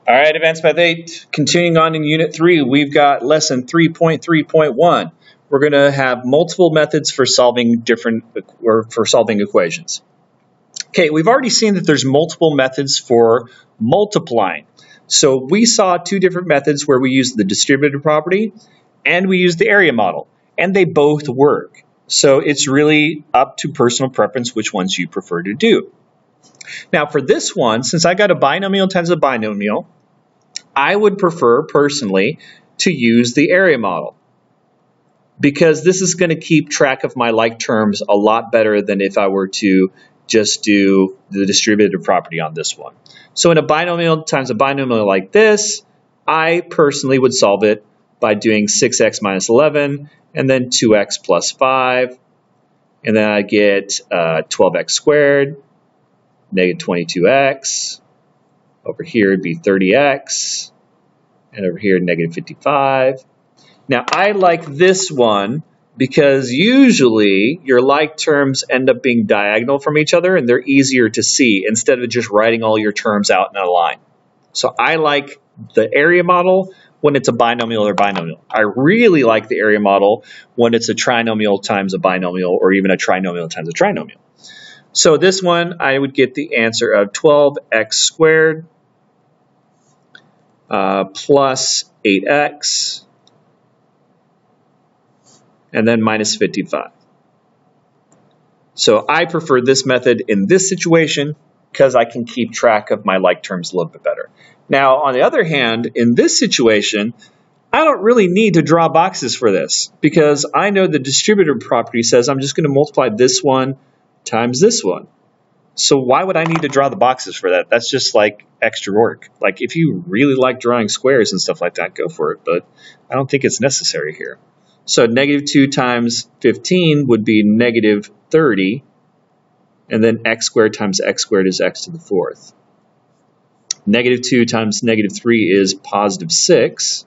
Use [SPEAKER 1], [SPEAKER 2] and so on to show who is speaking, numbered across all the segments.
[SPEAKER 1] All right, Advanced Math 8, continuing on in Unit 3, we've got Lesson 3.3.1. We're going to have multiple methods for solving equations. Okay, we've already seen that there's multiple methods for multiplying. So we saw two different methods where we used the distributive property and we used the area model, and they both work. So it's really up to personal preference which ones you prefer to do. Now for this one, since I got a binomial times a binomial, I would prefer personally to use the area model because this is going to keep track of my like terms a lot better than if I were to just do the distributive property on this one. So in a binomial times a binomial like this, I personally would solve it by doing 6x minus 11 and then 2x plus 5, and then I get 12x squared, negative 22x, over here it'd be 30x, and over here negative 55. Now I like this one because usually your like terms end up being diagonal from each other and they're easier to see instead of just writing all your terms out in a line. So I like the area model when it's a binomial or binomial. I really like the area model when it's a trinomial times a binomial or even a trinomial times a trinomial. So this one, I would get the answer of 12x squared plus 8x, and then minus 55. So I prefer this method in this situation because I can keep track of my like terms a little bit better. Now, on the other hand, in this situation, I don't really need to draw boxes for this because I know the distributive property says I'm just going to multiply this one times this one. So why would I need to draw the boxes for that? That's just like extra work. Like if you really like drawing squares and stuff like that, go for it, but I don't think it's necessary here. So negative 2 times 15 would be negative 30, and then x squared times x squared is x to the fourth. Negative 2 times negative 3 is positive 6,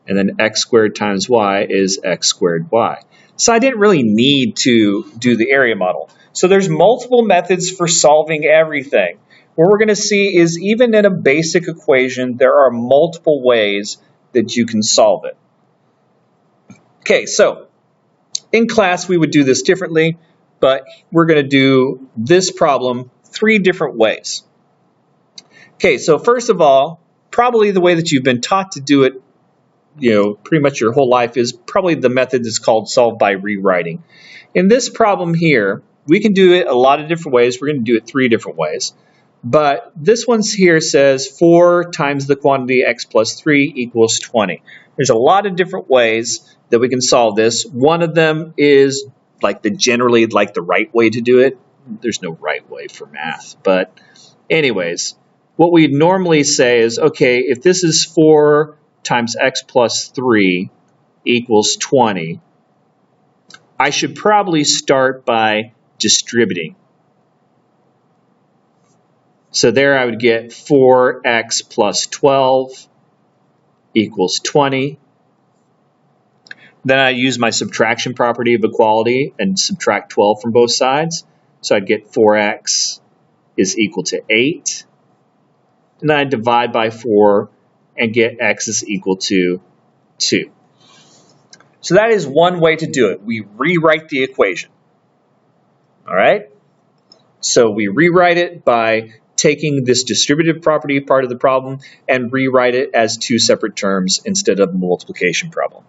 [SPEAKER 1] and then x squared times y is x squared y. So I didn't really need to do the area model. So there's multiple methods for solving everything. What we're going to see is even in a basic equation, there are multiple ways that you can solve it. Okay, so in class we would do this differently, but we're going to do this problem 3 different ways. Okay, so first of all, probably the way that you've been taught to do it, pretty much your whole life is probably the method that's called solve by rewriting. In this problem here, we can do it a lot of different ways. We're going to do it 3 different ways. But this one here says 4 times the quantity x plus 3 equals 20. There's a lot of different ways that we can solve this. One of them is generally the right way to do it. There's no right way for math. But anyways, what we normally say is, okay, if this is 4 times x plus 3 equals 20, I should probably start by distributing. So there I would get 4x plus 12 equals 20. Then I use my subtraction property of equality and subtract 12 from both sides. So I'd get 4x is equal to 8. And then I divide by 4 and get x is equal to 2. So that is one way to do it. We rewrite the equation. All right? So we rewrite it by taking this distributive property part of the problem and rewrite it as 2 separate terms instead of a multiplication problem.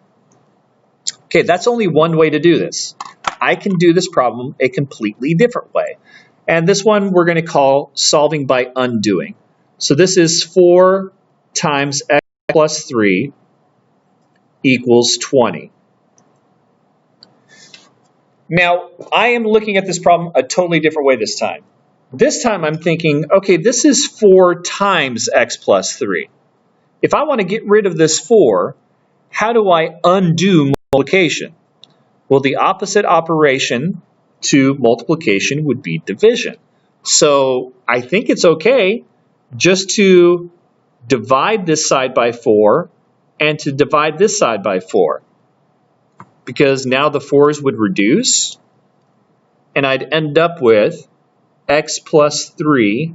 [SPEAKER 1] Okay, that's only one way to do this. I can do this problem a completely different way. And this one we're going to call solving by undoing. So this is 4 times x plus 3 equals 20. Now, I am looking at this problem a totally different way this time. This time I'm thinking, okay, this is 4 times x plus 3. If I want to get rid of this 4, how do I undo multiplication? Well, the opposite operation to multiplication would be division. So I think it's okay just to divide this side by 4 and to divide this side by 4. Because now the 4's would reduce, and I'd end up with x plus 3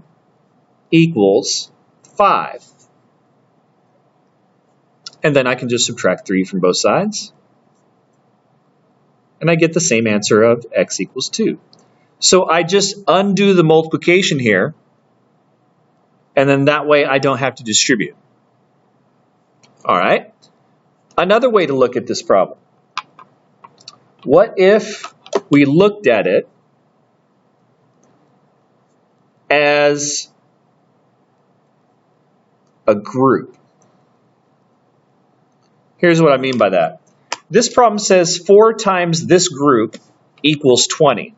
[SPEAKER 1] equals 5. And then I can just subtract 3 from both sides. And I get the same answer of x equals 2. So I just undo the multiplication here, and then that way I don't have to distribute. All right. Another way to look at this problem. What if we looked at it as a group? Here's what I mean by that. This problem says 4 times this group equals 20.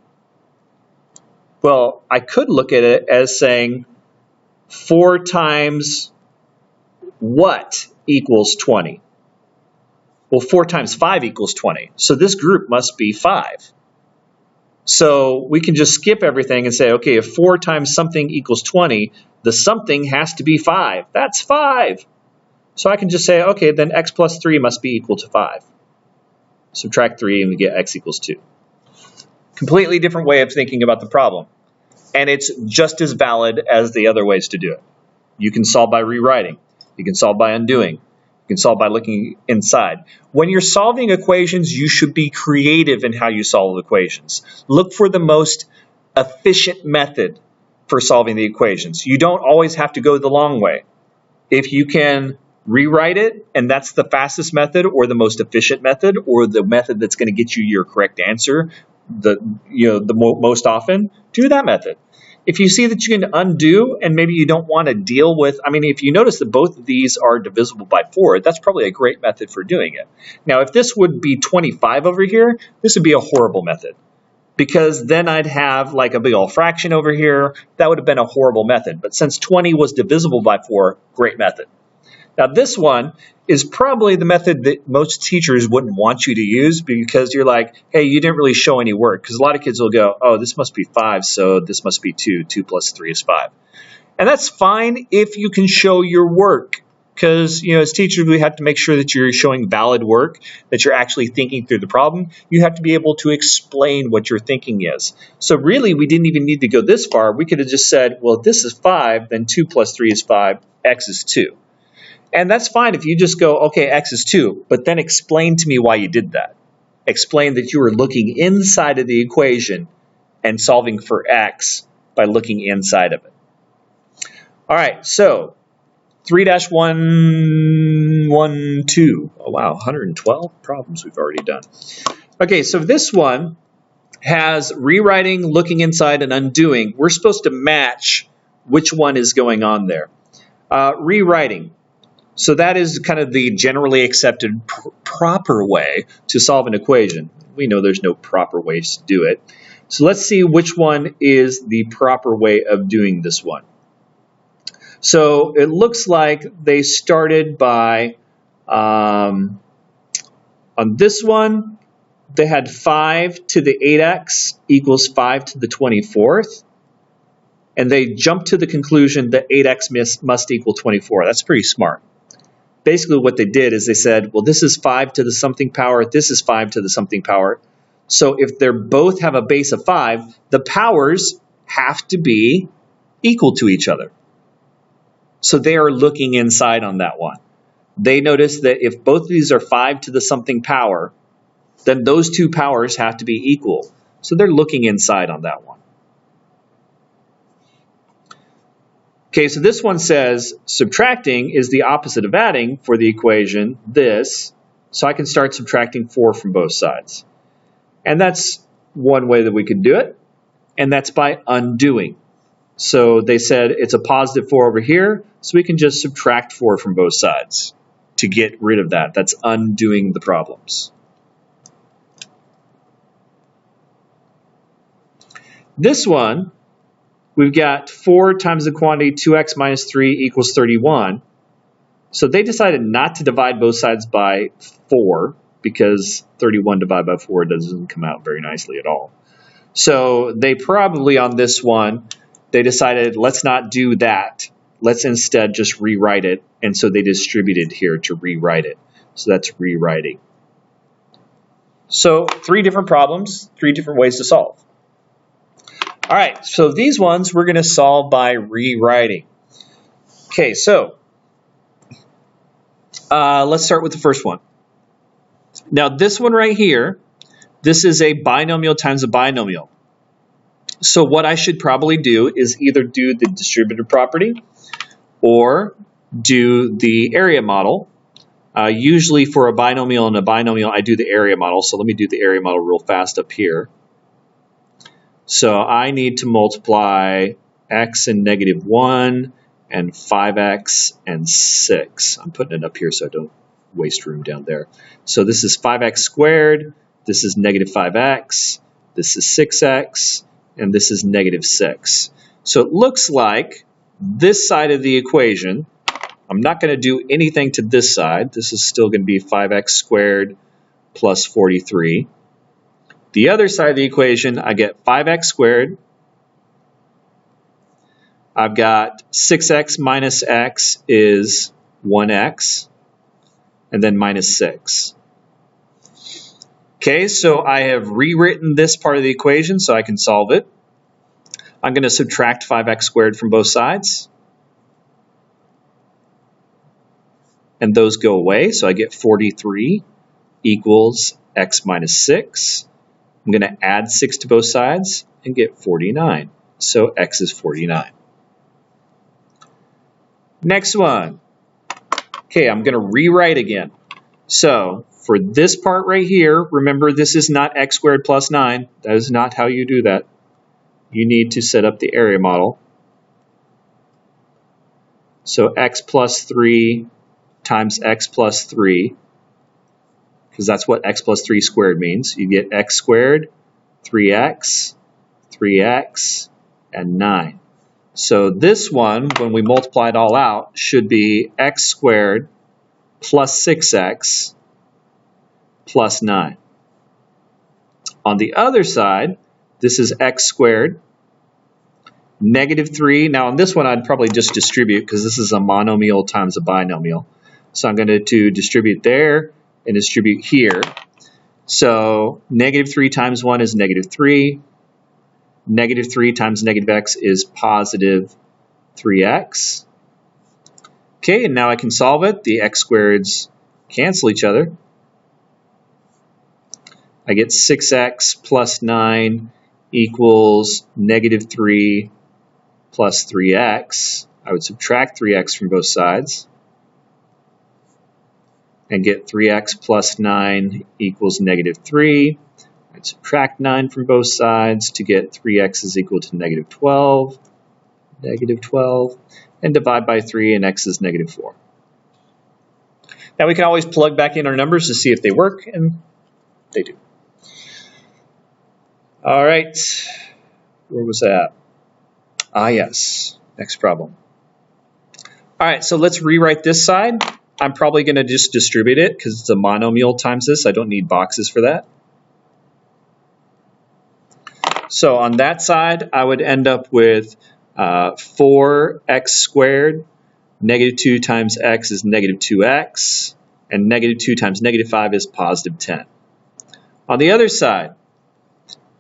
[SPEAKER 1] Well, I could look at it as saying 4 times what equals 20? Well, 4 times 5 equals 20. So this group must be 5. So we can just skip everything and say, okay, if 4 times something equals 20, the something has to be 5. That's 5. So I can just say, okay, then x plus 3 must be equal to 5. Subtract 3 and we get x equals 2. Completely different way of thinking about the problem. And it's just as valid as the other ways to do it. You can solve by rewriting. You can solve by undoing. You can solve by looking inside. When you're solving equations, you should be creative in how you solve equations. Look for the most efficient method for solving the equations. You don't always have to go the long way. If you can rewrite it, and that's the fastest method or the most efficient method or the method that's going to get you your correct answer most often, do that method. If you see that you can undo and maybe you don't want to deal with, if you notice that both of these are divisible by 4, that's probably a great method for doing it. Now, if this would be 25 over here, this would be a horrible method because then I'd have like a big old fraction over here. That would have been a horrible method. But since 20 was divisible by 4, great method. Now, this one is probably the method that most teachers wouldn't want you to use because you're like, hey, you didn't really show any work. Because a lot of kids will go, oh, this must be 5, so this must be 2. 2 plus 3 is 5. And that's fine if you can show your work. Because, as teachers, we have to make sure that you're showing valid work, that you're actually thinking through the problem. You have to be able to explain what your thinking is. So really, we didn't even need to go this far. We could have just said, well, if this is 5, then 2 plus 3 is 5, x is 2. And that's fine if you just go, okay, x is 2, but then explain to me why you did that. Explain that you were looking inside of the equation and solving for x by looking inside of it. All right, so 3-112. Oh, wow, 112 problems we've already done. Okay, so this one has rewriting, looking inside, and undoing. We're supposed to match which one is going on there. Rewriting. So that is kind of the generally accepted proper way to solve an equation. We know there's no proper ways to do it. So let's see which one is the proper way of doing this one. So it looks like they started by, on this one, they had 5 to the 8x equals 5 to the 24th. And they jumped to the conclusion that 8x must equal 24. That's pretty smart. Basically what they did is they said, well, this is 5 to the something power, this is 5 to the something power. So if they both have a base of 5, the powers have to be equal to each other. So they are looking inside on that one. They notice that if both of these are 5 to the something power, then those two powers have to be equal. So they're looking inside on that one. Okay, so this one says subtracting is the opposite of adding for the equation, this. So I can start subtracting 4 from both sides. And that's one way that we could do it. And that's by undoing. So they said it's a positive 4 over here, so we can just subtract 4 from both sides to get rid of that. That's undoing the problems. This one, we've got 4 times the quantity 2x minus 3 equals 31. So they decided not to divide both sides by 4 because 31 divided by 4 doesn't come out very nicely at all. So they probably on this one, they decided let's not do that. Let's instead just rewrite it. And so they distributed here to rewrite it. So that's rewriting. So 3 different problems, 3 different ways to solve. All right, so these ones we're going to solve by rewriting. Okay, so let's start with the first one. Now this one right here, this is a binomial times a binomial. So what I should probably do is either do the distributive property or do the area model. Usually for a binomial and a binomial, I do the area model. So let me do the area model real fast up here. So I need to multiply x and -1 and 5x and 6. I'm putting it up here so I don't waste room down there. So this is 5x squared, this is -5x, this is 6x, and this is -6. So it looks like this side of the equation, I'm not going to do anything to this side. This is still going to be 5x squared plus 43. The other side of the equation, I get 5x squared. I've got 6x minus x is 1x, and then minus 6. Okay, so I have rewritten this part of the equation so I can solve it. I'm going to subtract 5x squared from both sides. And those go away, so I get 43 equals x minus 6. I'm going to add 6 to both sides and get 49. So x is 49. Next one. Okay, I'm going to rewrite again. So for this part right here, remember this is not x squared plus 9. That is not how you do that. You need to set up the area model. So x plus 3 times x plus 3, because that's what x plus 3 squared means. You get x squared, 3x, 3x, and 9. So this one, when we multiply it all out, should be x squared plus 6x plus 9. On the other side, this is x squared, -3. Now on this one, I'd probably just distribute because this is a monomial times a binomial. So I'm going to distribute there and distribute here. So -3 times 1 is -3. -3 times -x is positive 3x. Okay, and now I can solve it. The x squareds cancel each other. I get 6x plus 9 equals -3 plus 3x. I would subtract 3x from both sides and get 3x plus 9 equals -3. I'd subtract 9 from both sides to get 3x is equal to -12, and divide by 3, and x is -4. Now we can always plug back in our numbers to see if they work, and they do. All right, where was that? Ah, yes, next problem. All right, so let's rewrite this side. I'm probably going to just distribute it because it's a monomial times this. I don't need boxes for that. So on that side, I would end up with 4x squared. -2 times x is -2x. And -2 times -5 is positive 10. On the other side,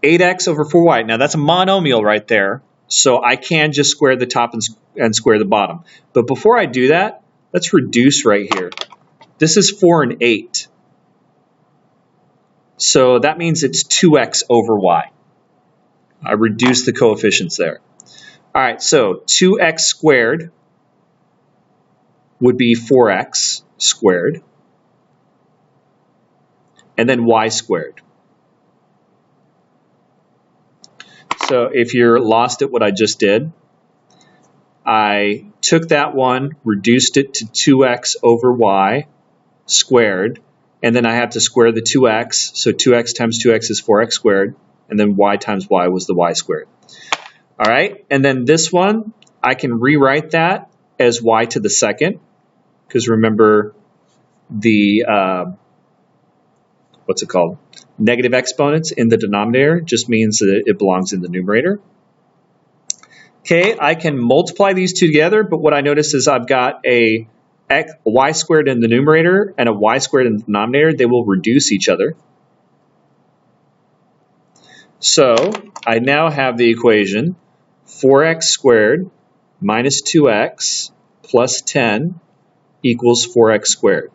[SPEAKER 1] 8x over 4y. Now that's a monomial right there. So I can just square the top and square the bottom. But before I do that, let's reduce right here. This is 4 and 8. So that means it's 2x over y. I reduced the coefficients there. All right, so 2x squared would be 4x squared. And then y squared. So if you're lost at what I just did, I took that one, reduced it to 2x over y squared, and then I have to square the 2x, so 2x times 2x is 4x squared, and then y times y was the y squared. All right, and then this one, I can rewrite that as y to the second, because remember the, what's it called? Negative exponents in the denominator just means that it belongs in the numerator. Okay, I can multiply these two together, but what I notice is I've got a y squared in the numerator and a y squared in the denominator. They will reduce each other. So I now have the equation 4x squared minus 2x plus 10 equals 4x squared.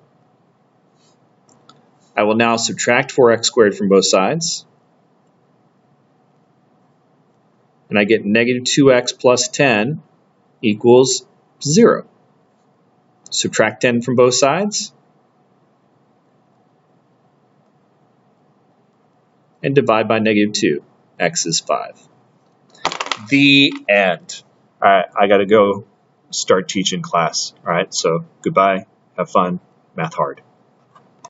[SPEAKER 1] I will now subtract 4x squared from both sides. And I get negative 2x plus 10 equals 0. Subtract 10 from both sides. And divide by negative 2. X is 5. The end. All right, I got to go start teaching class. All right, so goodbye. Have fun. Math hard.